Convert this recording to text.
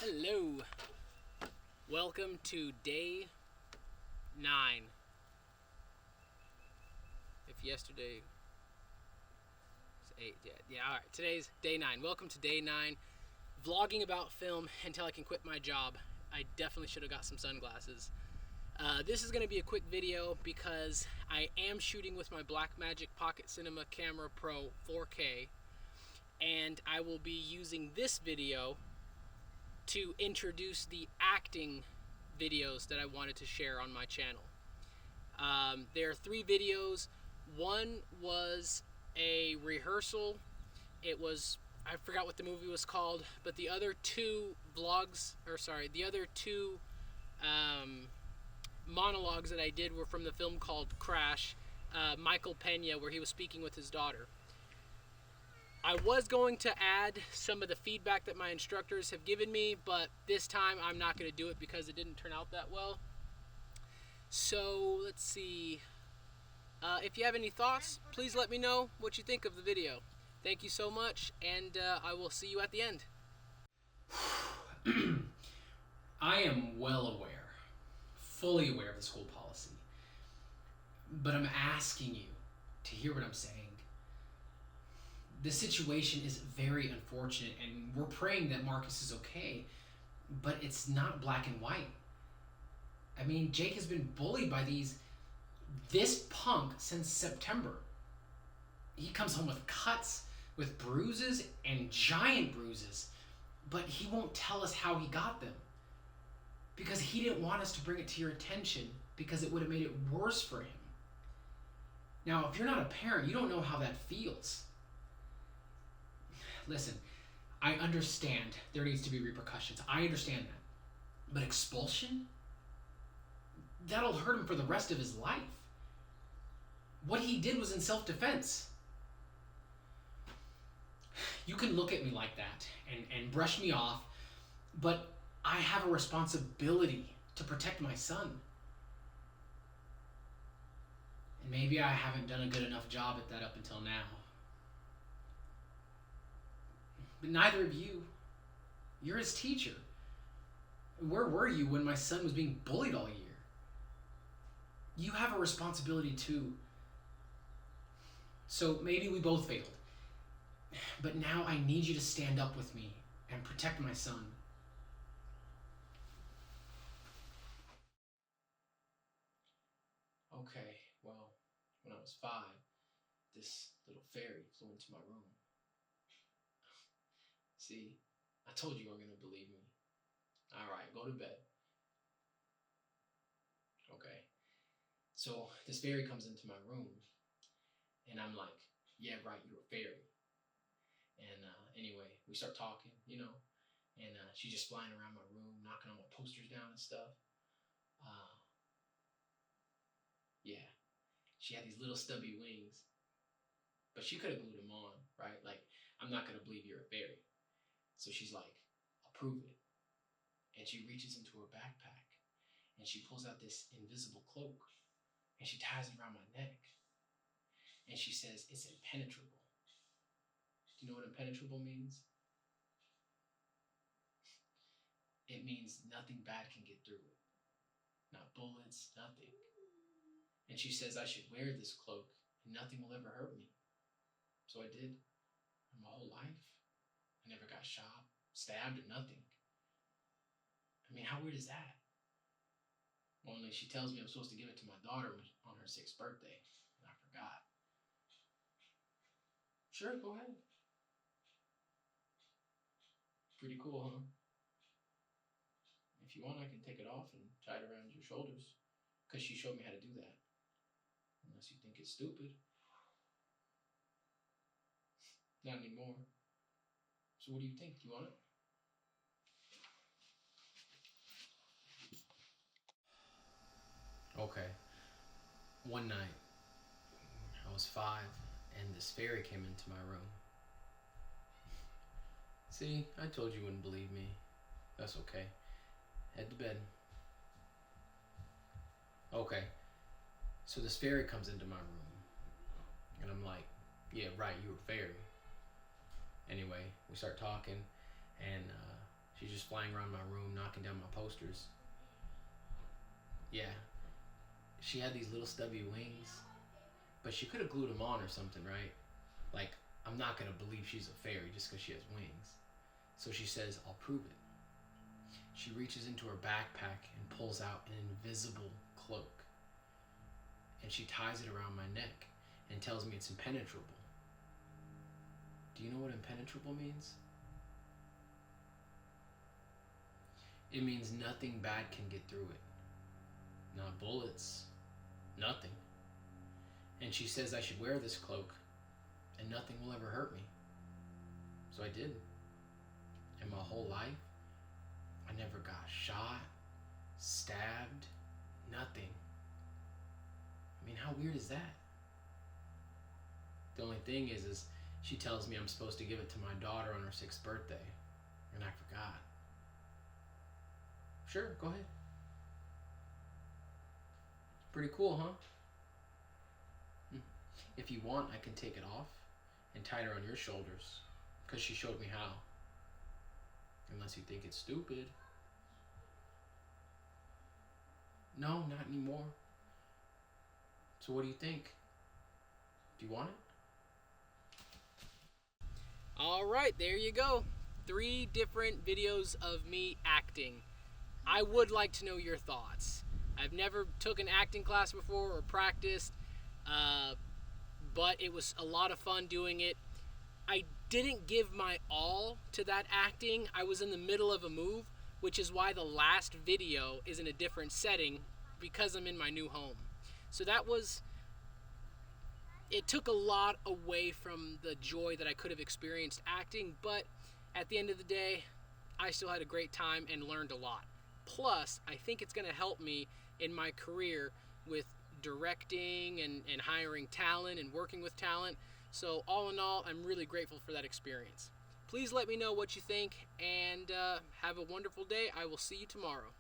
Hello. Welcome to day 9. If yesterday was 8, yeah, all right. Today's day 9. Welcome to day 9. Vlogging about film until I can quit my job. I definitely should have got some sunglasses. This is going to be a quick video because I am shooting with my Blackmagic Pocket Cinema Camera Pro 4K, and I will be using this video to introduce the acting videos that I wanted to share on my channel. There are 3 videos. One was a rehearsal. I forgot what the movie was called, but the other 2 monologues that I did were from the film called Crash, Michael Pena, where he was speaking with his daughter. I was going to add some of the feedback that my instructors have given me, but this time I'm not going to do it because it didn't turn out that well. So let's see. If you have any thoughts, please let me know what you think of the video. Thank you so much, and I will see you at the end. I am well aware, fully aware of the school policy, but I'm asking you to hear what I'm saying. The situation is very unfortunate, and we're praying that Marcus is okay, but it's not black and white. I mean, Jake has been bullied by this punk since September. He comes home with cuts, with bruises, and giant bruises, but he won't tell us how he got them. Because he didn't want us to bring it to your attention, because it would have made it worse for him. Now, if you're not a parent, you don't know how that feels. Listen, I understand there needs to be repercussions. I understand that. But expulsion? That'll hurt him for the rest of his life. What he did was in self-defense. You can look at me like that and brush me off, but I have a responsibility to protect my son. And maybe I haven't done a good enough job at that up until now. But neither of you, you're his teacher. Where were you when my son was being bullied all year? You have a responsibility too. So maybe we both failed. But now I need you to stand up with me and protect my son. Okay, well, when I was 5, this little fairy flew into my room. See, I told you you weren't going to believe me. All right, go to bed. Okay. So this fairy comes into my room, and I'm like, yeah, right, you're a fairy. And anyway, we start talking, and she's just flying around my room, knocking all my posters down and stuff. Yeah, she had these little stubby wings, but she could have glued them on, right? Like, I'm not going to believe you're a fairy. So she's like, I'll prove it. And she reaches into her backpack, and she pulls out this invisible cloak, and she ties it around my neck. And she says, it's impenetrable. Do you know what impenetrable means? It means nothing bad can get through it. Not bullets, nothing. And she says I should wear this cloak and nothing will ever hurt me. So I did. And my whole life, I never got shot, stabbed, or nothing. I mean, how weird is that? Only she tells me I'm supposed to give it to my daughter on her 6th birthday. And I forgot. Sure, go ahead. Pretty cool, huh? If you want, I can take it off and tie it around your shoulders. Because she showed me how to do that. Unless you think it's stupid. Not anymore. So what do you think? Do you want it? Okay. One night, I was 5, and this fairy came into my room. See, I told you wouldn't believe me. That's okay. Head to bed. Okay. So this fairy comes into my room, and I'm like, yeah, right, you're a fairy. Anyway, we start talking, and She's just flying around my room, knocking down my posters. Yeah, she had these little stubby wings, but she could have glued them on or something, right? Like, I'm not gonna believe she's a fairy just because she has wings. So she says, I'll prove it. She reaches into her backpack and pulls out an invisible cloak. And she ties it around my neck and tells me it's impenetrable. Do you know what impenetrable means? It means nothing bad can get through it. Not bullets, nothing. And she says I should wear this cloak and nothing will ever hurt me. So I did. And my whole life, I never got shot, stabbed, nothing. I mean, how weird is that? The only thing is she tells me I'm supposed to give it to my daughter on her 6th birthday, and I forgot. Sure, go ahead. Pretty cool, huh? If you want, I can take it off and tie it around your shoulders, because she showed me how. Unless you think it's stupid. No, not anymore. So what do you think? Do you want it? Alright, there you go. 3 different videos of me acting. I would like to know your thoughts. I've never took an acting class before or practiced, but it was a lot of fun doing it. I didn't give my all to that acting. I was in the middle of a move, which is why the last video is in a different setting, because I'm in my new home. So it took a lot away from the joy that I could have experienced acting, but at the end of the day, I still had a great time and learned a lot. Plus, I think it's going to help me in my career with directing and hiring talent and working with talent. So all in all, I'm really grateful for that experience. Please let me know what you think, and have a wonderful day. I will see you tomorrow.